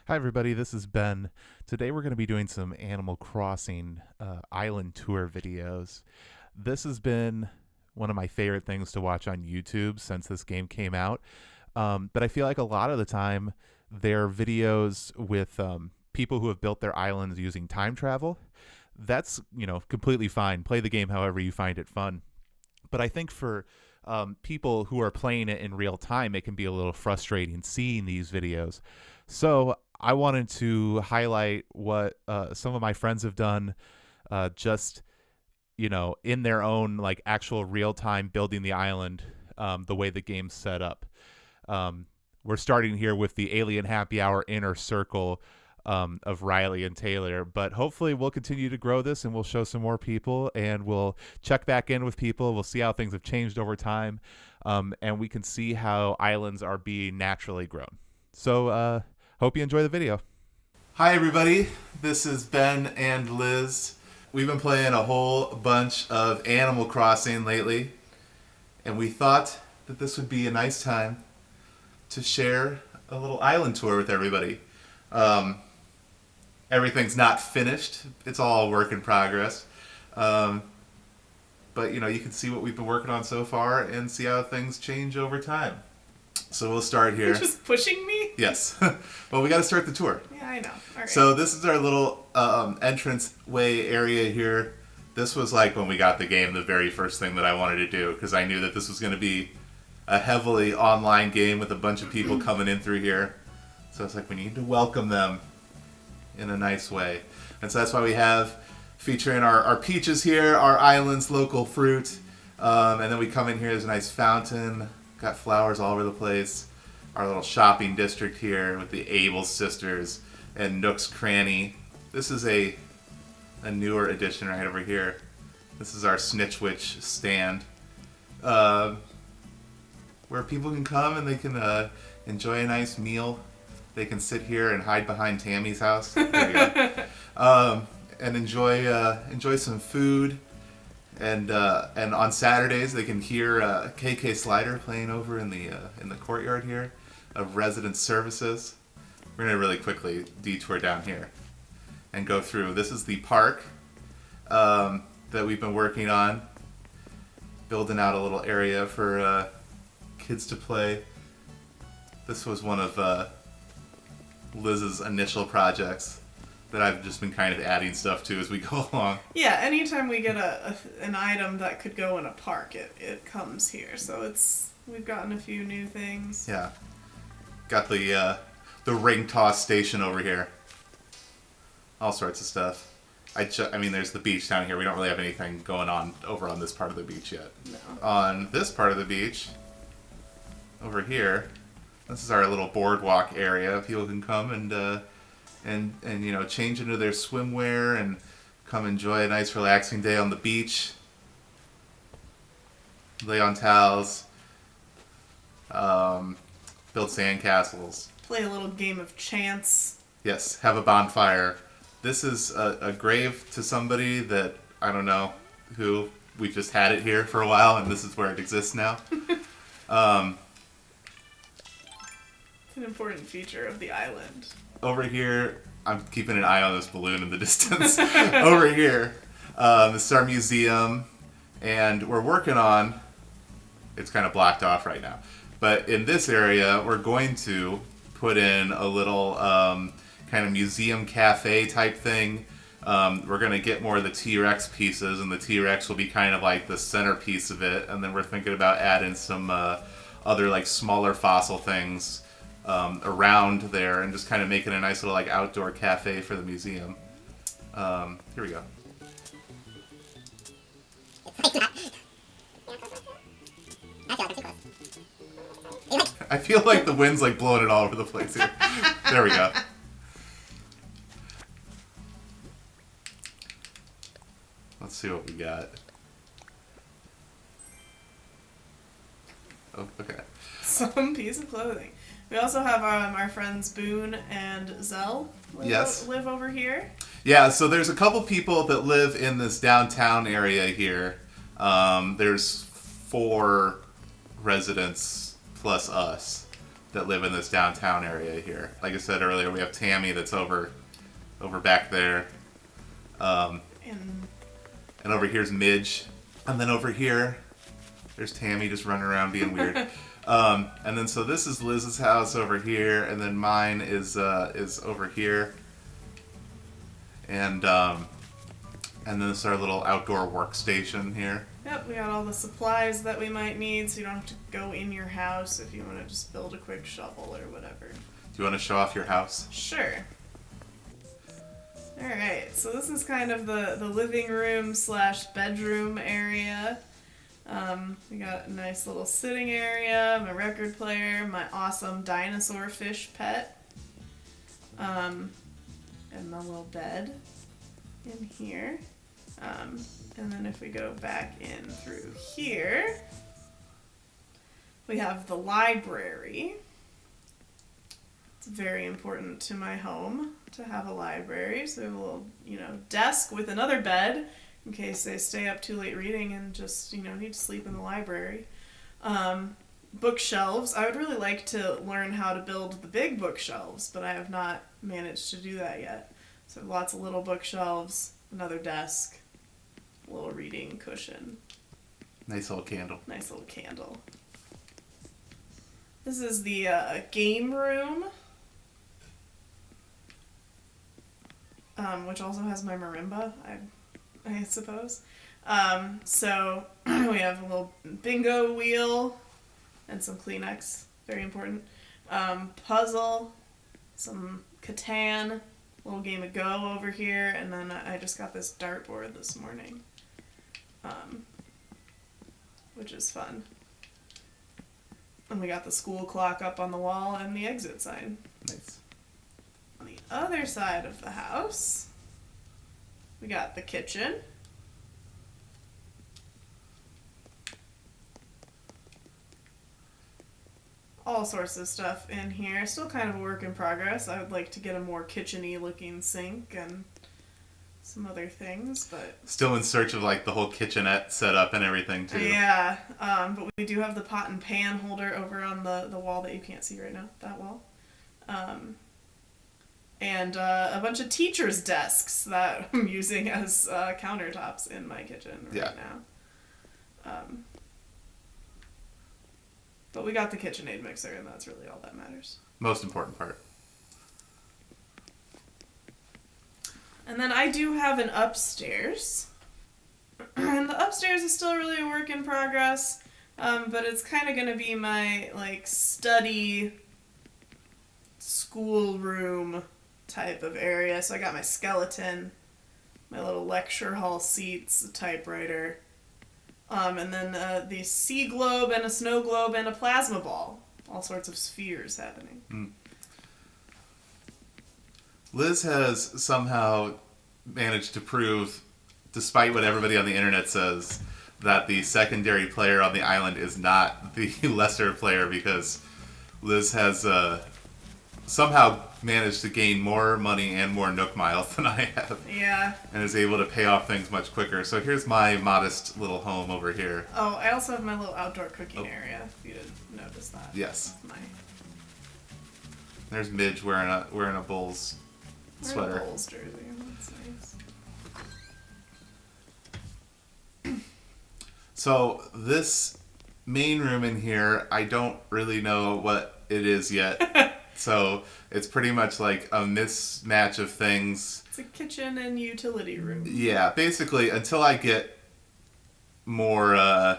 Hi, everybody. This is Ben. Today, we're going to be doing some Animal Crossing island tour videos. This has been one of my favorite things to watch on YouTube since this game came out. But I feel like a lot of the time, they're videos with people who have built their islands using time travel. That's, completely fine. Play the game however you find it fun. But I think for people who are playing it in real time, it can be a little frustrating seeing these videos. So I wanted to highlight what some of my friends have done, just in their own like actual real time building the island, the way the game's set up. We're starting here with the Alien Happy Hour inner circle of Riley and Taylor, but hopefully we'll continue to grow this and we'll show some more people and we'll check back in with people. We'll see how things have changed over time, and we can see how islands are being naturally grown. So hope you enjoy the video. Hi everybody, this is Ben and Liz. We've been playing a whole bunch of Animal Crossing lately, and we thought that this would be a nice time to share a little island tour with everybody. Everything's not finished. It's all work in progress. But, you can see what we've been working on so far and see how things change over time. So we'll start here. You're just pushing me? Yes. Well, we got to start the tour. Yeah, I know. All right. So this is our little entrance way area here. This was like when we got the game, the very first thing that I wanted to do, because I knew that this was going to be a heavily online game with a bunch of people coming in through here. So it's like we need to welcome them in a nice way. And so that's why we have featuring our peaches here, our island's local fruit. And then we come in here, there's a nice fountain, got flowers all over the place. Our little shopping district here with the Able sisters and Nook's Cranny. This is a newer addition right over here. This is our Snitch Witch stand, where people can come and they can enjoy a nice meal. They can sit here and hide behind Tammy's house. There you go. And enjoy some food. And on Saturdays they can hear KK Slider playing over in the courtyard here of resident services. We're gonna really quickly detour down here and go through. This is the park that we've been working on, building out a little area for kids to play. This was one of Liz's initial projects that I've just been kind of adding stuff to as we go along. Yeah, anytime we get an item that could go in a park, it comes here. So we've gotten a few new things. Yeah. Got the ring toss station over here. All sorts of stuff. I mean, there's the beach down here. We don't really have anything going on over on this part of the beach yet. No. On this part of the beach, over here, this is our little boardwalk area. People can come and change into their swimwear and come enjoy a nice relaxing day on the beach. Lay on towels. Build sandcastles. Play a little game of chance. Yes, have a bonfire. This is a grave to somebody that, I don't know who, we just had it here for a while and this is where it exists now. It's an important feature of the island. Over here, I'm keeping an eye on this balloon in the distance. Over here, this is our museum, and we're working on, it's kind of blocked off right now, but in this area, we're going to put in a little kind of museum cafe type thing. We're going to get more of the T-Rex pieces, and the T-Rex will be kind of like the centerpiece of it, and then we're thinking about adding some other like smaller fossil things around there and just kind of making a nice little like outdoor cafe for the museum. Here we go. I feel like the wind's like blowing it all over the place here. There we go. Let's see what we got. Oh, okay. Some piece of clothing. We also have our friends Boone and Zell live over here. Yeah, so there's a couple people that live in this downtown area here. There's 4 residents plus us that live in this downtown area here. Like I said earlier, we have Tammy that's over back there. And And over here's Midge. And then over here, there's Tammy just running around being weird. And then so this is Liz's house over here, and then mine is over here. And then this is our little outdoor workstation here. yep, we got all the supplies that we might need, so you don't have to go in your house if you want to just build a quick shovel or whatever. Do you want to show off your house? Sure. Alright, so this is kind of the living room / bedroom area. We got a nice little sitting area, my record player, my awesome dinosaur fish pet, and my little bed in here. And then if we go back in through here, we have the library. It's very important to my home to have a library. So we have a little, desk with another bed in case they stay up too late reading and just, need to sleep in the library. Bookshelves. I would really like to learn how to build the big bookshelves, but I have not managed to do that yet. So lots of little bookshelves, another desk, a little reading cushion. Nice little candle. Nice little candle. This is the game room, which also has my marimba, I suppose. So we have a little bingo wheel and some Kleenex, very important. Puzzle, some Catan, little game of Go over here, and then I just got this dartboard this morning, which is fun. And we got the school clock up on the wall and the exit sign. Nice. On the other side of the house, we got the kitchen. All sorts of stuff in here. Still kind of a work in progress. I would like to get a more kitchen-y looking sink and some other things, but... Still in search of the whole kitchenette setup and everything too. Yeah, but we do have the pot and pan holder over on the wall that you can't see right now, that wall. And a bunch of teachers' desks that I'm using as countertops in my kitchen right now. But we got the KitchenAid mixer, and that's really all that matters. Most important part. And then I do have an upstairs. And the upstairs is still really a work in progress, but it's kind of going to be my, study, schoolroom type of area. So I got my skeleton, my little lecture hall seats, a typewriter, and then the sea globe and a snow globe and a plasma ball. All sorts of spheres happening. Mm. Liz has somehow managed to prove, despite what everybody on the internet says, that the secondary player on the island is not the lesser player, because Liz has somehow managed to gain more money and more Nook miles than I have. Yeah. And is able to pay off things much quicker. So here's my modest little home over here. Oh, I also have my little outdoor cooking area, if you didn't notice that. Yes. My There's Midge wearing a Bulls sweater. Bulls jersey. That's nice. So this main room in here, I don't really know what it is yet. So it's pretty much like a mismatch of things. It's a kitchen and utility room. Yeah, basically until I get more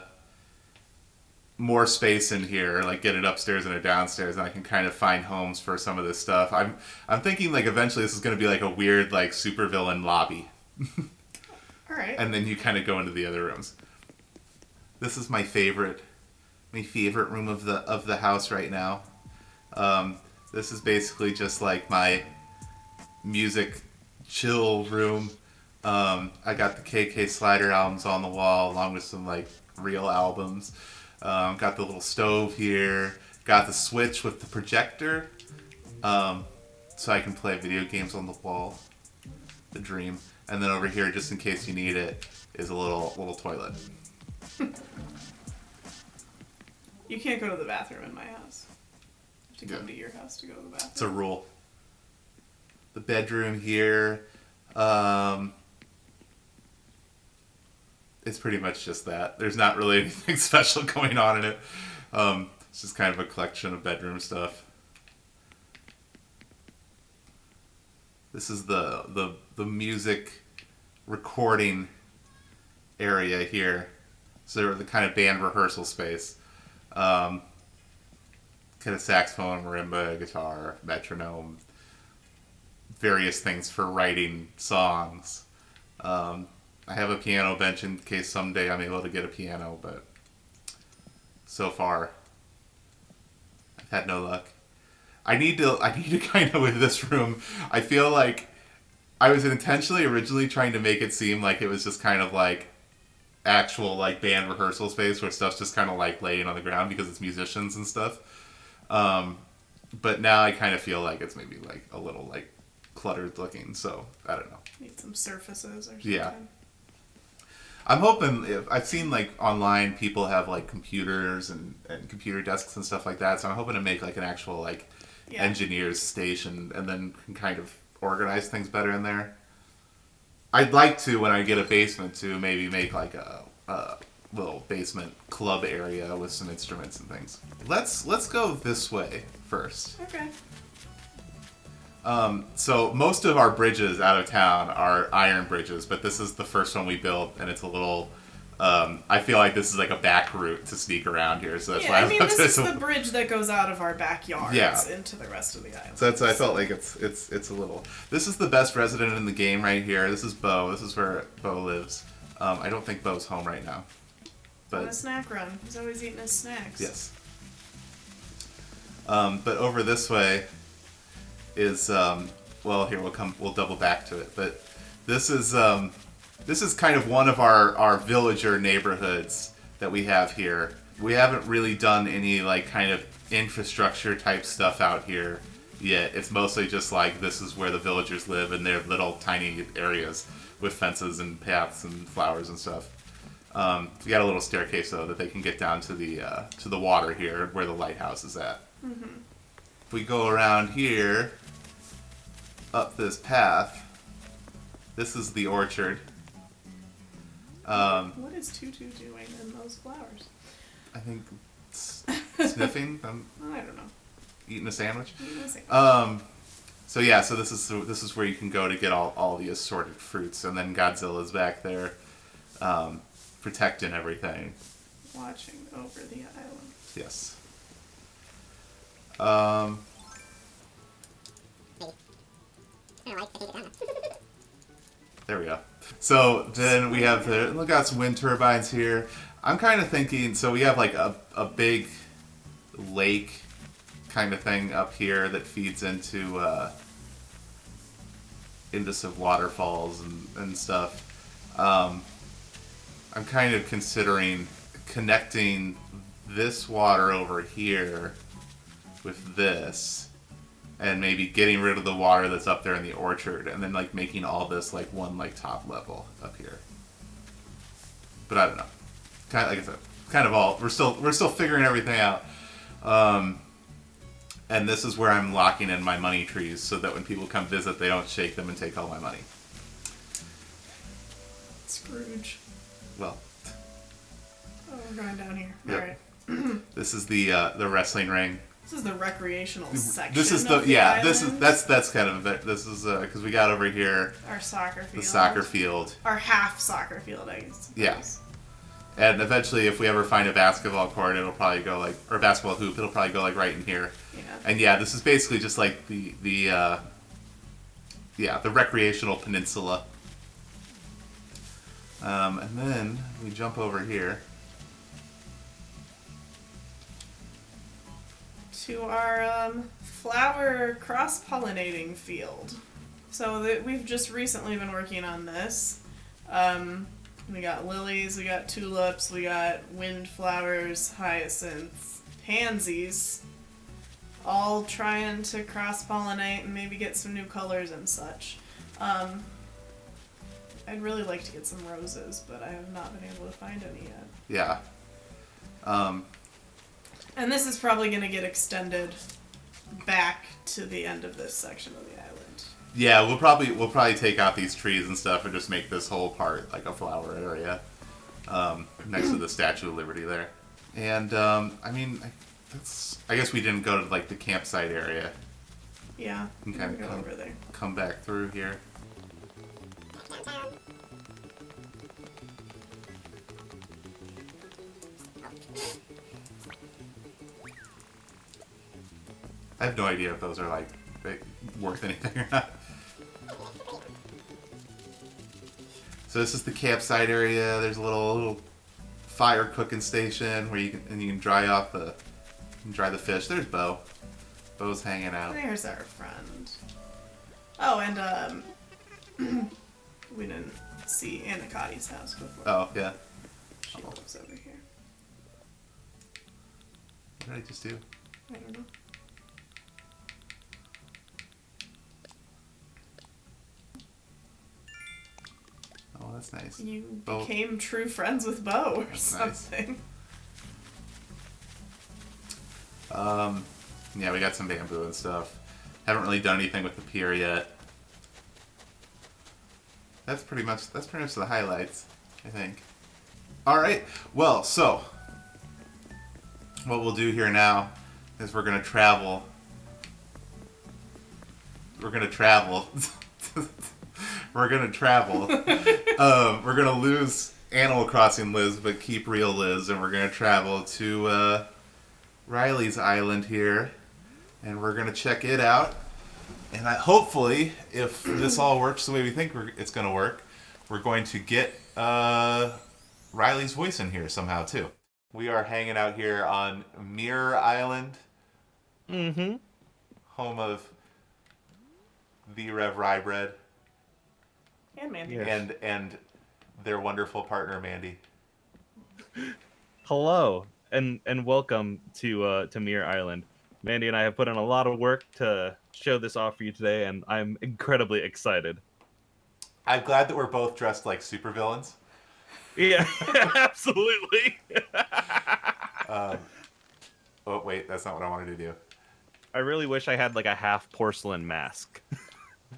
space in here, get it upstairs and a downstairs, and I can kind of find homes for some of this stuff. I'm thinking eventually this is going to be a weird supervillain lobby. All right. And then you kind of go into the other rooms. This is my favorite room of the house right now. This is basically just my music chill room. I got the KK Slider albums on the wall along with some real albums. Got the little stove here. Got the Switch with the projector, so I can play video games on the wall. The dream. And then over here, just in case you need it, is a little toilet. You can't go to the bathroom in my house. to come to your house to go to the bathroom. It's a rule. The bedroom here, it's pretty much just that. There's not really anything special going on in it. It's just kind of a collection of bedroom stuff. This is the music recording area here. So the kind of band rehearsal space. Kind of saxophone, marimba, guitar, metronome, various things for writing songs. I have a piano bench in case someday I'm able to get a piano, but so far I've had no luck. I need to kind of, with this room, I feel like I was intentionally originally trying to make it seem like it was just kind of like actual like band rehearsal space where stuff's just kind of like laying on the ground because it's musicians and stuff. But now I kind of feel like it's maybe like a little like cluttered looking, so I don't know. Need some surfaces or something. Yeah. I'm hoping, I've seen like online people have like computers and computer desks and stuff like that, so I'm hoping to make like an actual like engineer's station and then can kind of organize things better in there. I'd like to, when I get a basement, to maybe make like a little basement club area with some instruments and things. Let's go this way first. Okay. So most of our bridges out of town are iron bridges, but this is the first one we built, and it's a little. I feel like this is like a back route to sneak around here, so that's why I mean, this is the bridge that goes out of our backyards into the rest of the island. So that's, I felt like it's a little. This is the best resident in the game right here. This is Bo. This is where Bo lives. I don't think Bo's home right now. But on a snack run. He's always eating his snacks. Yes. But over this way is well, here we'll double back to it. But this is kind of one of our villager neighborhoods that we have here. We haven't really done any like kind of infrastructure type stuff out here yet. It's mostly just like this is where the villagers live in their little tiny areas with fences and paths and flowers and stuff. We got a little staircase though that they can get down to the water here where the lighthouse is at. Mm-hmm. If we go around here up this path, this is the orchard. What is Tutu doing in those flowers? I think sniffing. I don't know. Eating a sandwich. Eating a sandwich. So yeah, so this is where you can go to get all the assorted fruits, and then Godzilla's back there, protecting everything. Watching over the island. Yes. There we go. So then we have look out some wind turbines here. I'm kind of thinking, so we have like a big lake kind of thing up here that feeds into some waterfalls and stuff. I'm kind of considering connecting this water over here with this, and maybe getting rid of the water that's up there in the orchard, and then like making all this like one like top level up here. But I don't know. Kind of like I said, kind of all we're still figuring everything out. And this is where I'm locking in my money trees so that when people come visit, they don't shake them and take all my money. Scrooge. Well. Oh, we're going down here. Yep. All right. This is the wrestling ring. This is the recreational section. This is of the island. That's kind of it. This is because we got over here our soccer field. The soccer field. Our half soccer field, I guess. Yeah. And eventually, if we ever find a basketball court, it'll probably go like, or a basketball hoop, it'll probably go like right in here. Yeah. And yeah, this is basically just like the recreational peninsula. And then we jump over here to our flower cross-pollinating field. So we've just recently been working on this. We got lilies, we got tulips, we got windflowers, hyacinths, pansies, all trying to cross-pollinate and maybe get some new colors and such. I'd really like to get some roses, but I have not been able to find any yet. Yeah. And this is probably going to get extended back to the end of this section of the island. Yeah, we'll probably take out these trees and stuff and just make this whole part like a flower area next to the Statue of Liberty there. And I mean, I guess we didn't go to like the campsite area. Yeah, We can kind go of over there. come back through here. I have no idea if those are like worth anything or not. So this is the campsite area. There's a little fire cooking station where you can dry off dry the fish. There's Bo. Bo's hanging out. There's our friend. Oh, and we didn't see Anakati's house before. Oh yeah. She lives over here. What did I just do? I don't know. Oh, that's nice. You Bo. became true friends with Bo or That's nice. something. Yeah, we got some bamboo and stuff. Haven't really done anything with the pier yet. That's pretty much the highlights, I think. All right. Well, so what we'll do here now is we're gonna travel. We're gonna travel. We're gonna lose Animal Crossing Liz, but keep real Liz, and we're gonna travel to Riley's Island here, and we're gonna check it out. And hopefully, if this all works the way we think it's gonna work, we're going to get Riley's voice in here somehow too. We are hanging out here on Mirror Island, home of the Rev Rybread. And Mandy. Yes. And their wonderful partner Mandy. Hello and welcome to Mirror Island. Mandy and I have put in a lot of work to show this off for you today, and I'm incredibly excited. I'm glad that we're both dressed like supervillains. Yeah, absolutely. Oh wait, that's not what I wanted to do. I really wish I had like a half porcelain mask.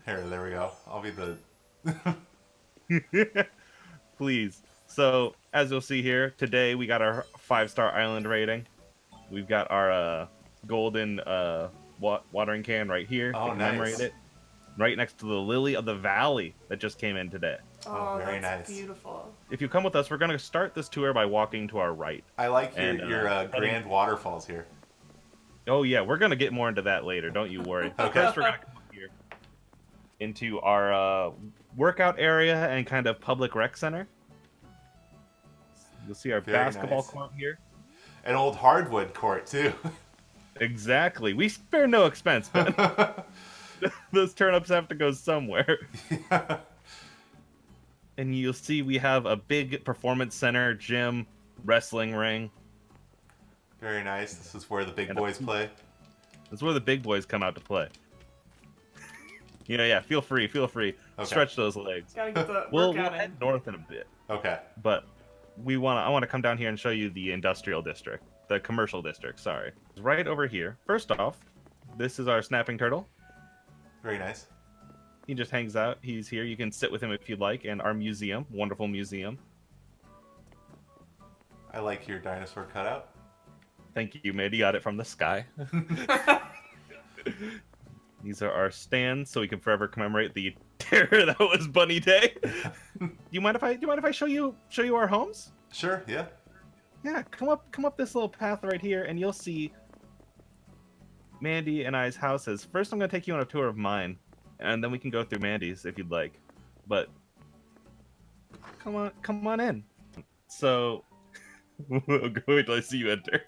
Here, there we go. I'll be the. Please. So, as you'll see here, today we got our 5-star island rating. We've got our golden watering can right here Oh, to commemorate nice. it. Right next to the lily of the valley that just came in today. Oh, very that's nice. beautiful. If you come with us, we're going to start this tour by walking to our right. I like And, your grand waterfalls here. Oh, yeah, we're going to get more into that later. Don't you worry. Okay. First, we're going to come up here into our workout area and kind of public rec center. You'll see our Very basketball nice. court here. An old hardwood court too. Exactly. We spare no expense, but those turnips have to go somewhere. Yeah. And you'll see we have a big performance center, gym, wrestling ring. Very nice. This is where the big And boys play. That's where the big boys come out to play. Yeah, feel free. Okay. Stretch those legs. Gotta get the We'll workout in. head north in a bit, Okay. but I want to come down here and show you the industrial district, the commercial district. Sorry, it's right over here. First off, this is our snapping turtle. Very nice. He just hangs out. He's here. You can sit with him if you'd like. And our museum, wonderful museum. I like your dinosaur cutout. Thank you, Mandy. Got it from the sky. These are our stands, so we can forever commemorate the terror that was Bunny Day. Do you mind if I show you our homes? Sure. Yeah. Yeah, come up this little path right here, and you'll see Mandy and I's houses. First, I'm gonna take you on a tour of mine, and then we can go through Mandy's if you'd like. But come on in. So, wait till I see you enter.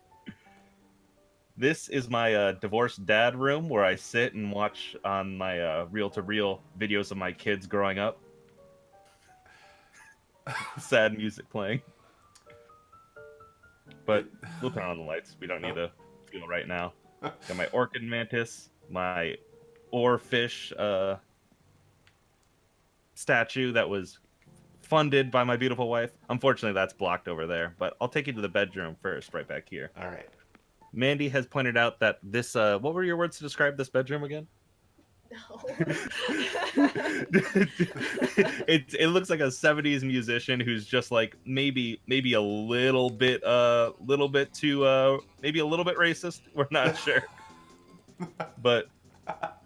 This is my divorced dad room where I sit and watch on my reel-to-reel videos of my kids growing up. Sad music playing. But we'll turn on the lights. We don't need to feel right now. Got my orchid mantis, my oarfish statue that was funded by my beautiful wife. Unfortunately, that's blocked over there. But I'll take you to the bedroom first, right back here. All right. Mandy has pointed out that this. What were your words to describe this bedroom again? No. It looks like a 70s musician who's just like maybe a little bit too maybe a little bit racist. We're not sure. But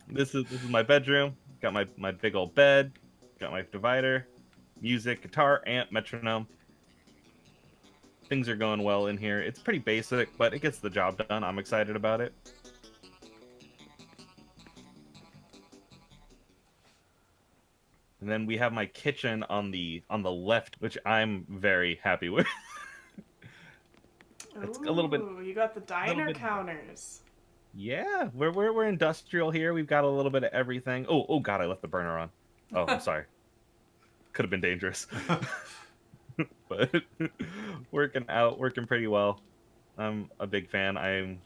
this is my bedroom. Got my big old bed, got my divider, music, guitar, amp, metronome. Things are going well in here. It's pretty basic, but it gets the job done. I'm excited about it. And then we have my kitchen on the left, which I'm very happy with. It's a little bit. Ooh, you got the diner bit- counters. Yeah, we're industrial here. We've got a little bit of everything. Oh god, I left the burner on. Oh, I'm sorry. Could have been dangerous. But working pretty well. I'm a big fan. I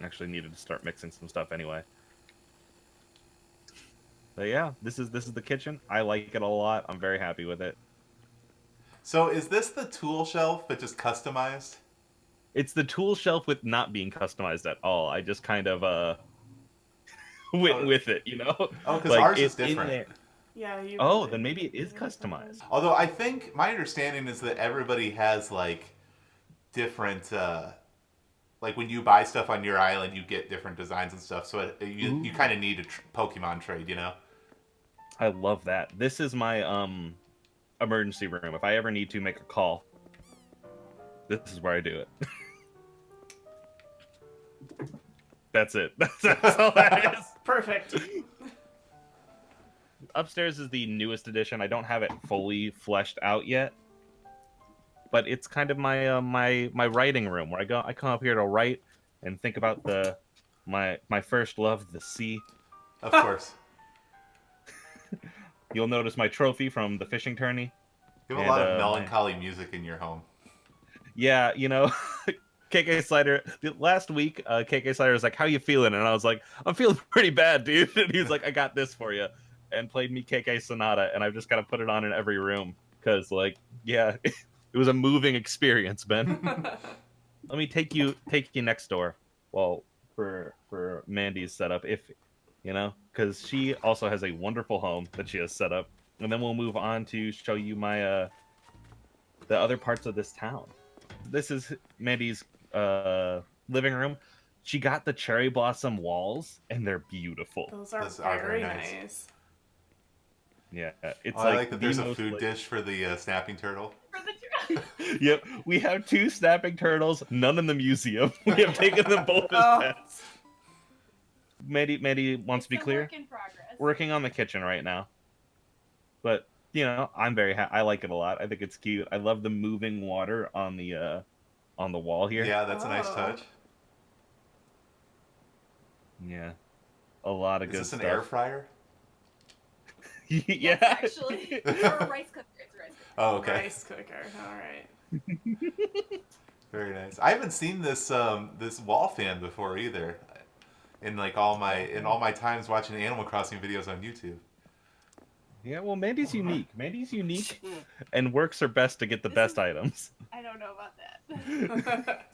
actually needed to start mixing some stuff anyway. But yeah, this is the kitchen. I like it a lot. I'm very happy with it. So is this the tool shelf but just customized? It's the tool shelf with not being customized at all. I just kind of went with it, you know? Oh, because ours is it's in different. there. Yeah. You Oh, really- then maybe it is customized. Although I think my understanding is that everybody has like different, like when you buy stuff on your island, you get different designs and stuff. So you kind of need a Pokemon trade, you know? I love that. This is my emergency room. If I ever need to make a call, this is where I do it. That's it. That's all that is. Perfect. Upstairs is the newest edition. I don't have it fully fleshed out yet, but it's kind of my my writing room where I come up here to write and think about my first love, the sea. Of course. You'll notice my trophy from the fishing tourney. You have a And, lot of melancholy music in your home. Yeah, you know, KK Slider, last week, KK Slider was like, how you feeling? And I was like, I'm feeling pretty bad, dude. And he's like, I got this for you. And played me KK Sonata, and I've just got to put it on in every room. Because, like, yeah, it was a moving experience, Ben. Let me take you next door. Well, for Mandy's setup, if, you know, because she also has a wonderful home that she has set up. And then we'll move on to show you my, the other parts of this town. This is Mandy's living room. She got the cherry blossom walls, and they're beautiful. Those are Those are very very nice. nice. Yeah, it's I like that there's a most, food dish for the snapping turtle. For the Yep, we have 2 snapping turtles, none in the museum. We have taken them both as Oh. pets. Mandy wants to be It's a clear. work in progress. Working on the kitchen right now. But, you know, I'm very I like it a lot. I think it's cute. I love the moving water on the wall here. Yeah, that's a nice Oh. touch. Yeah. A lot of Is good this an stuff. air fryer? Yeah. Yes, actually. Or a rice cooker. It's a rice cooker. Oh, okay. Rice cooker. All right. Very nice. I haven't seen this this wall fan before either. In like all my times watching Animal Crossing videos on YouTube. Yeah, well, Mandy's unique. Mandy's unique and works her best to get the best items. I don't know about that.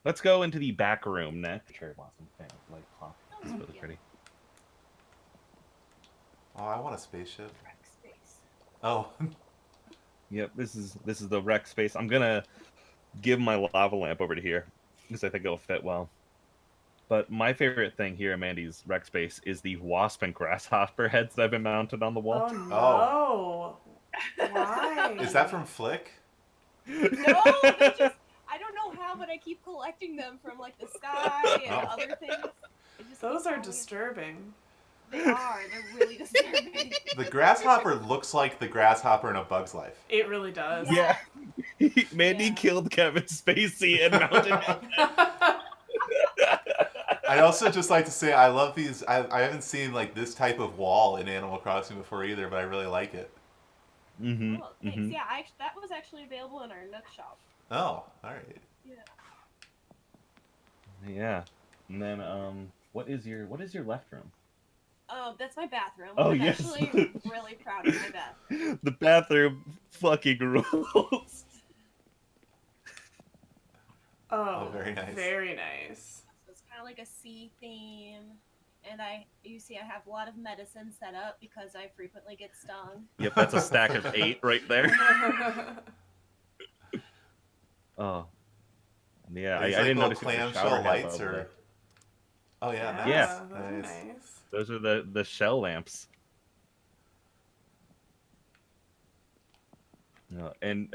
Let's go into the back room next. Cherry blossom thing, like clock. It's really pretty. Oh, I want a spaceship. Rec space. Oh, Yep, this is the rec space. I'm gonna give my lava lamp over to here because I think it'll fit well. But my favorite thing here in Mandy's rec space is the wasp and grasshopper heads that have been mounted on the wall. Oh no! Why? is that from Flick? No, they just. I don't know how, but I keep collecting them from like the sky and Oh. other things. It just Those keeps are falling. disturbing. They are. They're really disturbing. The grasshopper looks like the grasshopper in A Bug's Life. It really does. Yeah, Mandy Yeah. killed Kevin Spacey and mounted him. I'd also just like to say I love these. I haven't seen like this type of wall in Animal Crossing before either, but I really like it. Mm-hmm. Cool, thanks. Yeah, that was actually available in our Nook shop. Oh, all right. Yeah. Yeah. And then what is your left room? That's my bathroom. Oh, I'm yes. actually really proud of my bathroom. The bathroom fucking rules. Oh, very nice. Very nice. So it's kind of like a sea theme. And you see I have a lot of medicine set up because I frequently get stung. Yep, that's a stack of 8 right there. Oh. Yeah, I These, didn't little notice you had a clamshell shower head lights above or. there. Oh yeah, Yeah. nice. Those are Nice. nice. Those are the shell lamps. And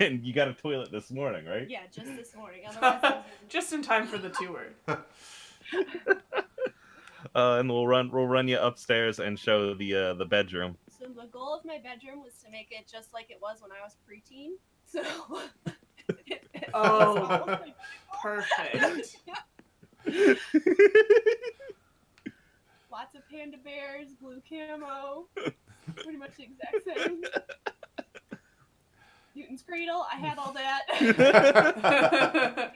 and you got a toilet this morning, right? Yeah, just this morning. Otherwise, I was Just in time for the tour. And we'll run you upstairs and show the bedroom. So the goal of my bedroom was to make it just like it was when I was preteen. So. Oh, perfect. Lots of panda bears, blue camo, pretty much the exact same. Newton's Cradle, I had all that.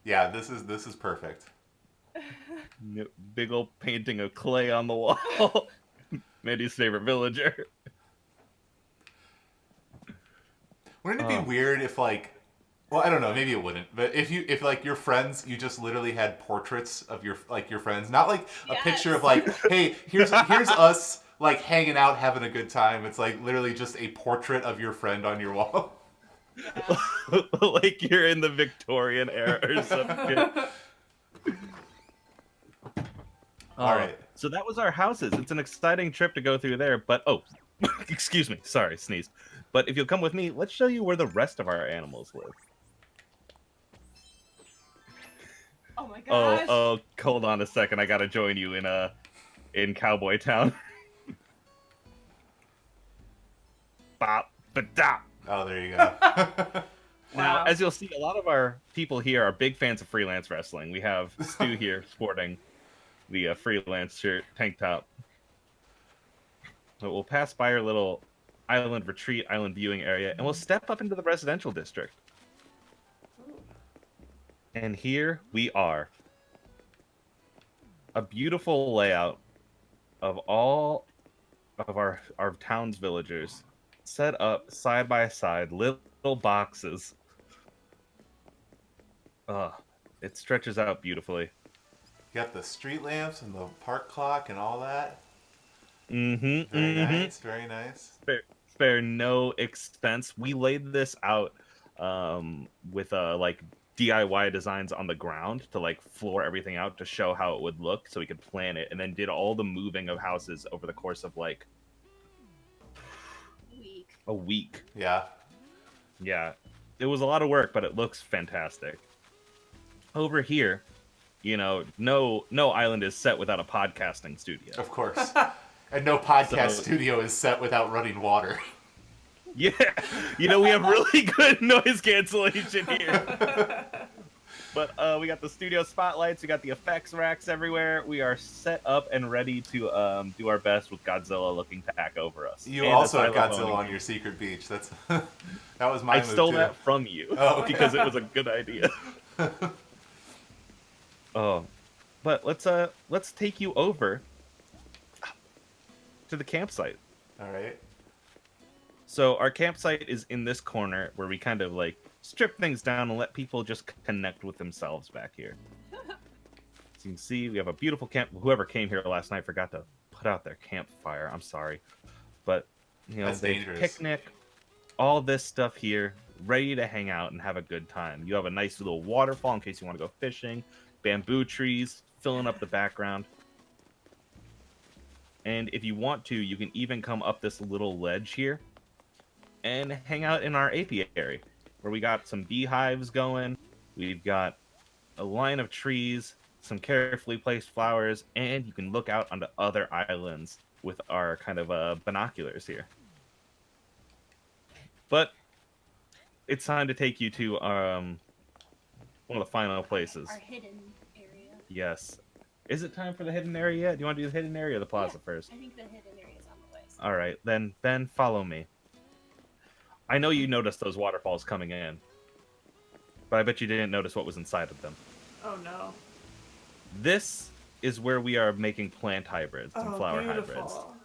Yeah, this is perfect. Big old painting of clay on the wall. Mandy's favorite villager. Wouldn't it be weird if like, well, I don't know, maybe it wouldn't, but if like your friends, you just literally had portraits of your friends, not like a Yes. picture of like, hey, here's us like hanging out having a good time. It's like literally just a portrait of your friend on your wall. Yeah. Like you're in the Victorian era or something. All right. So that was our houses. It's an exciting trip to go through there, but excuse me, sorry, sneeze. But if you'll come with me, let's show you where the rest of our animals live. Oh my gosh. Oh, hold on a second. I gotta join you in Cowboy Town. Bop, ba-dop. Oh, there you go. Now, Wow. as you'll see, a lot of our people here are big fans of freelance wrestling. We have Stu here sporting the freelance shirt, tank top. So we'll pass by our little island retreat, island viewing area, and we'll step up into the residential district. And here we are. A beautiful layout of all of our town's villagers set up side by side, little boxes. It stretches out beautifully. You got the street lamps and the park clock and all that. Mm-hmm. Very nice, very nice. Spare no expense. We laid this out with like DIY designs on the ground to like floor everything out to show how it would look so we could plan it, and then did all the moving of houses over the course of like a week. Yeah. Yeah. It was a lot of work, but it looks fantastic. Over here, you know, no island is set without a podcasting studio. Of course. And no podcast So- studio is set without running water. Yeah, you know, we have really good noise cancellation here. But we got the studio spotlights, we got the effects racks everywhere. We are set up and ready to do our best with Godzilla looking back over us. You And also a have xylophone. Godzilla on your secret beach. That's that was my I move stole too. that from you Oh, okay. because it was a good idea. Oh, but let's take you over to the campsite. All right. So our campsite is in this corner where we kind of like strip things down and let people just connect with themselves back here. As you can see, we have a beautiful camp. Whoever came here last night forgot to put out their campfire. I'm sorry. But, you know, That's they dangerous. picnic, all this stuff here, ready to hang out and have a good time. You have a nice little waterfall in case you want to go fishing, bamboo trees filling up the background. And if you want to, you can even come up this little ledge here and hang out in our apiary, where we got some beehives going. We've got a line of trees, some carefully placed flowers, and you can look out onto other islands with our kind of binoculars here. But it's time to take you to one of the final places. Our hidden area. Yes. Is it time for the hidden area yet? Do you want to do the hidden area or the plaza first? I think the hidden area is on the way. So. All right, then follow me. I know you noticed those waterfalls coming in, but I bet you didn't notice what was inside of them. Oh no. This is where we are making plant hybrids and flower hybrids. Beautiful.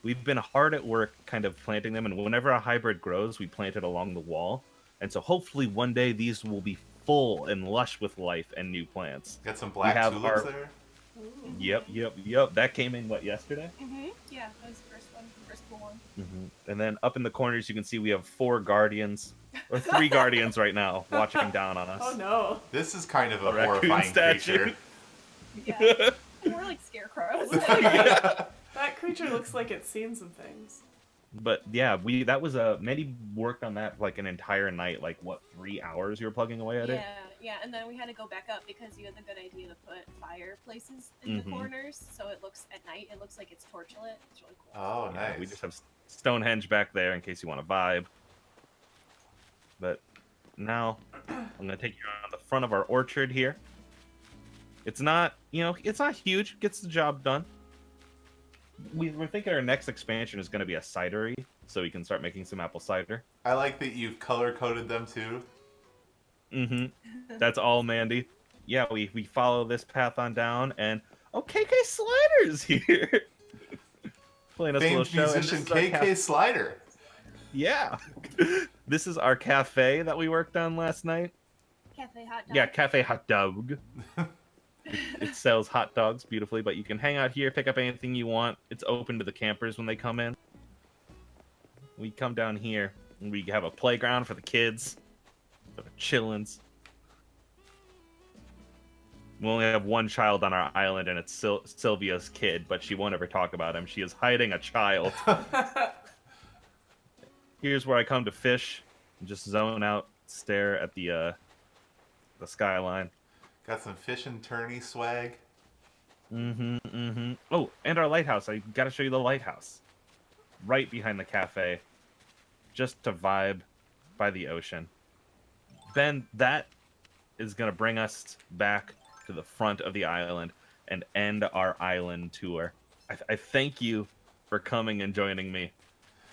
We've been hard at work kind of planting them, and whenever a hybrid grows, we plant it along the wall. And so hopefully one day these will be full and lush with life and new plants. Got some black have tulips our- there. Yep. That came in yesterday. Yeah, that was the first one, the first cool one. And then up in the corners, you can see we have 4 guardians, or 3 guardians right now, watching down on us. Oh no. This is kind of a raccoon horrifying statue. creature. Yeah, more like scarecrows. That creature looks like it's seen some things. But yeah, that was Mandy worked on that like an entire night, like what, 3 hours you were plugging away at it? Yeah, and then we had to go back up because you had the good idea to put fireplaces in the corners, so it looks at night. It looks like it's torchlit. It's really cool. Oh, Yeah, nice. we just have Stonehenge back there in case you want to vibe. But now I'm gonna take you around the front of our orchard here. It's not, it's not huge. Gets the job done. We're thinking our next expansion is going to be a cidery, so we can start making some apple cider. I like that you've color-coded them, too. That's all Mandy. Yeah, we follow this path on down, and KK Slider's here. Playing us a little Famed show. and musician this is our KK Slider. Yeah. This is our cafe that we worked on last night. Cafe hot dog. Yeah, Cafe Hot Dog. It sells hot dogs beautifully, but you can hang out here, pick up anything you want. It's open to the campers when they come in. We come down here, and we have a playground for the kids, for the chillins. We only have one child on our island, and it's Sylvia's kid, but she won't ever talk about him. She is hiding a child. Here's where I come to fish, and just zone out, stare at the skyline. Got some fish and tourney swag. Oh, and our lighthouse. I gotta show you the lighthouse. Right behind the cafe. Just to vibe by the ocean. Then that is gonna bring us back to the front of the island and end our island tour. I thank you for coming and joining me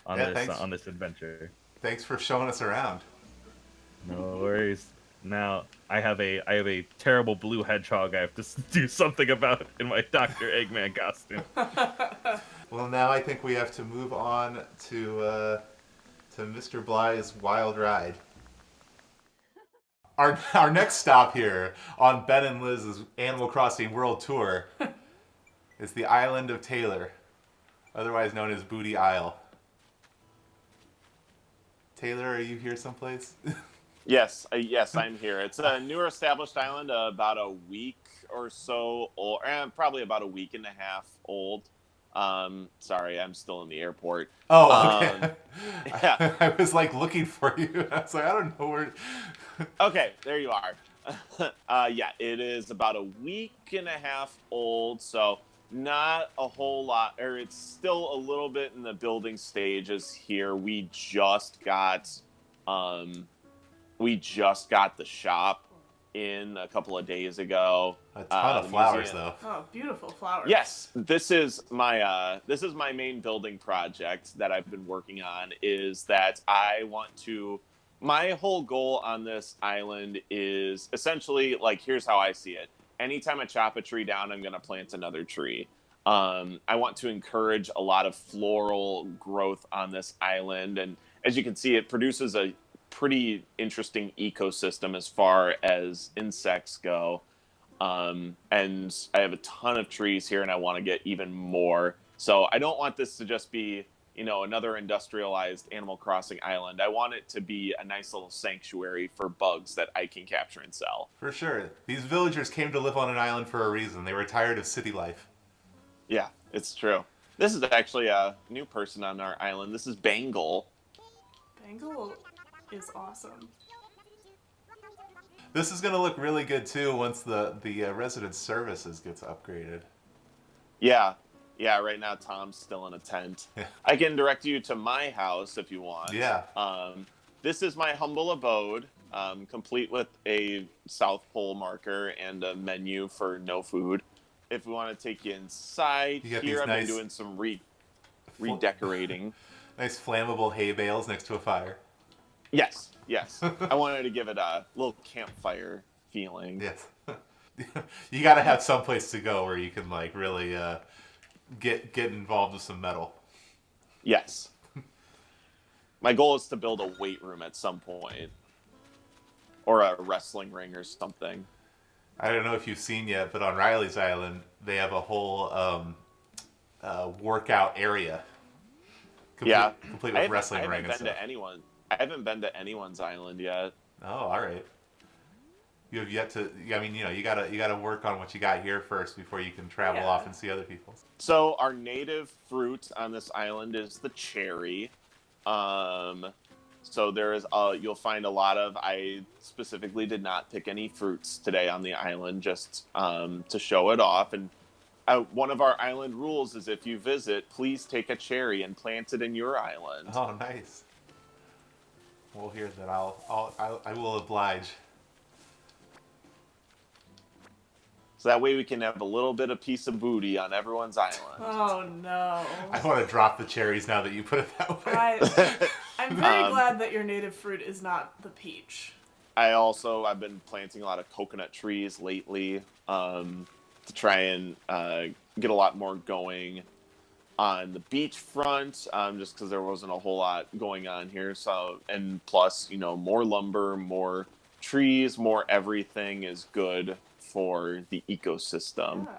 on on this adventure. Thanks for showing us around. No worries. Now I have a terrible blue hedgehog I have to do something about in my Dr. Eggman costume. Well, now I think we have to move on to Mr. Bly's wild ride. Our next stop here on Ben and Liz's Animal Crossing World Tour is the island of Taylor, otherwise known as Booty Isle. Taylor, are you here someplace? Yes, I'm here. It's a newer established island, about a week or so old, probably about a week and a half old. Sorry, I'm still in the airport. Oh, okay. Yeah. I was like looking for you. I was like, I don't know where. Okay, there you are. Yeah, it is about a week and a half old, so not a whole lot, or it's still a little bit in the building stages here. We just got the shop in a couple of days ago. A ton of flowers, though. Oh, beautiful flowers. Yes, this is my main building project that I've been working on. Is that I want to. My whole goal on this island is essentially like, here's how I see it. Anytime I chop a tree down, I'm going to plant another tree. I want to encourage a lot of floral growth on this island, and as you can see, it produces a pretty interesting ecosystem as far as insects go. And I have a ton of trees here, and I want to get even more. So I don't want this to just be, another industrialized Animal Crossing island. I want it to be a nice little sanctuary for bugs that I can capture and sell. For sure. These villagers came to live on an island for a reason. They were tired of city life. Yeah, it's true. This is actually a new person on our island. This is Bangle. Bangle is awesome. This is going to look really good, too, once the resident services gets upgraded. Yeah, right now Tom's still in a tent. Yeah. I can direct you to my house if you want. Yeah. This is my humble abode, complete with a South Pole marker and a menu for no food. If we want to take you inside, here I've been doing some redecorating. Nice flammable hay bales next to a fire. Yes. I wanted to give it a little campfire feeling. Yes. You got to have some place to go where you can really get involved with some metal. Yes. My goal is to build a weight room at some point. or a wrestling ring or something. I don't know if you've seen yet, but on Riley's Island, they have a whole workout area. Complete with wrestling ring and stuff. I haven't been to anyone's island yet. Oh, all right. You have yet to. I mean, you gotta work on what you got here first before you can travel off and see other people's. So our native fruit on this island is the cherry. So there is you'll find a lot of. I specifically did not pick any fruits today on the island, just to show it off. And one of our island rules is if you visit, please take a cherry and plant it in your island. Oh, nice. Well, here's that. I will oblige. So that way we can have a little bit of piece of booty on everyone's island. Oh no. I want to drop the cherries now that you put it that way. I'm very glad that your native fruit is not the peach. I've been planting a lot of coconut trees lately to try and get a lot more going on the beachfront, just because there wasn't a whole lot going on here. So, and plus, more lumber, more trees, more everything is good for the ecosystem. Yeah,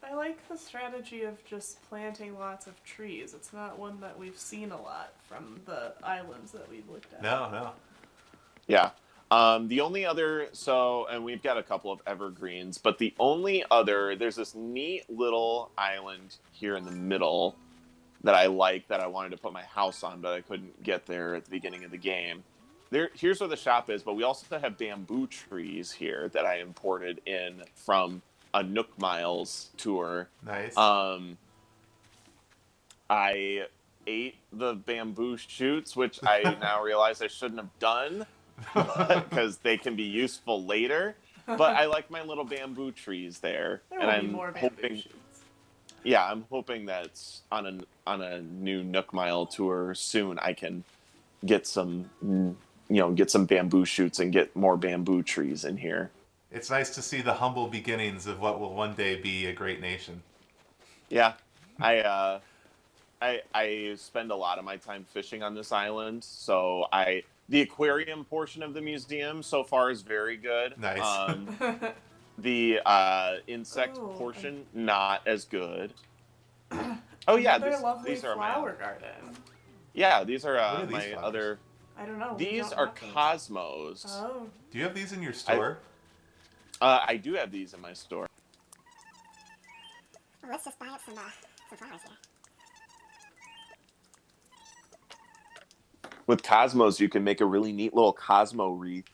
I like the strategy of just planting lots of trees. It's not one that we've seen a lot from the islands that we've looked at. No. Yeah. The only other, and we've got a couple of evergreens, but the only other, there's this neat little island here in the middle that I like, that I wanted to put my house on, but I couldn't get there at the beginning of the game. Here's where the shop is, but we also have bamboo trees here that I imported in from a Nook Miles tour. Nice. I ate the bamboo shoots, which I now realize I shouldn't have done, because they can be useful later. But I like my little bamboo trees there, There and will be I'm more bamboo hoping. shoots. Yeah, I'm hoping that on a new Nook Mile tour soon I can get some bamboo shoots and get more bamboo trees in here. It's nice to see the humble beginnings of what will one day be a great nation. Yeah, I spend a lot of my time fishing on this island, so the aquarium portion of the museum so far is very good. Nice. The insect portion, not as good. Oh yeah, Another lovely these are flower garden. Yeah, these are What are these my flowers? other. I don't know. These are cosmos. Oh. Do you have these in your store? I do have these in my store. Well, let's just buy up some flowers here. With cosmos, you can make a really neat little Cosmo wreath.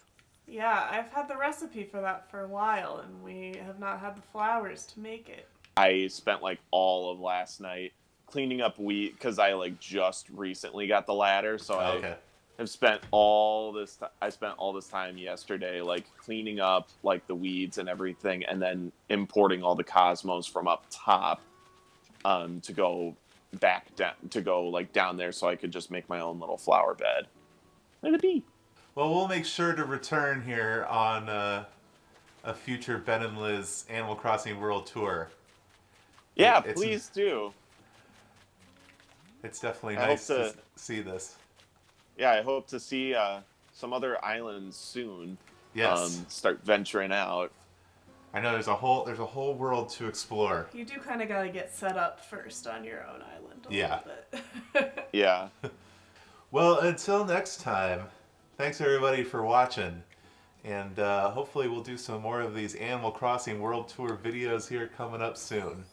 Yeah, I've had the recipe for that for a while, and we have not had the flowers to make it. I spent all of last night cleaning up weed, because I just recently got the ladder, so I have spent all this. I spent all this time yesterday cleaning up the weeds and everything, and then importing all the cosmos from up top to go back down, down there, so I could just make my own little flower bed. Let it be. Well, we'll make sure to return here on a future Ben and Liz Animal Crossing World Tour. Yeah, please do. It's definitely nice to see this. Yeah, I hope to see some other islands soon. Yes. Start venturing out. I know there's a whole world to explore. You do kind of got to get set up first on your own island a Yeah. little bit. Yeah. Well, until next time, thanks everybody for watching. And hopefully we'll do some more of these Animal Crossing World Tour videos here coming up soon.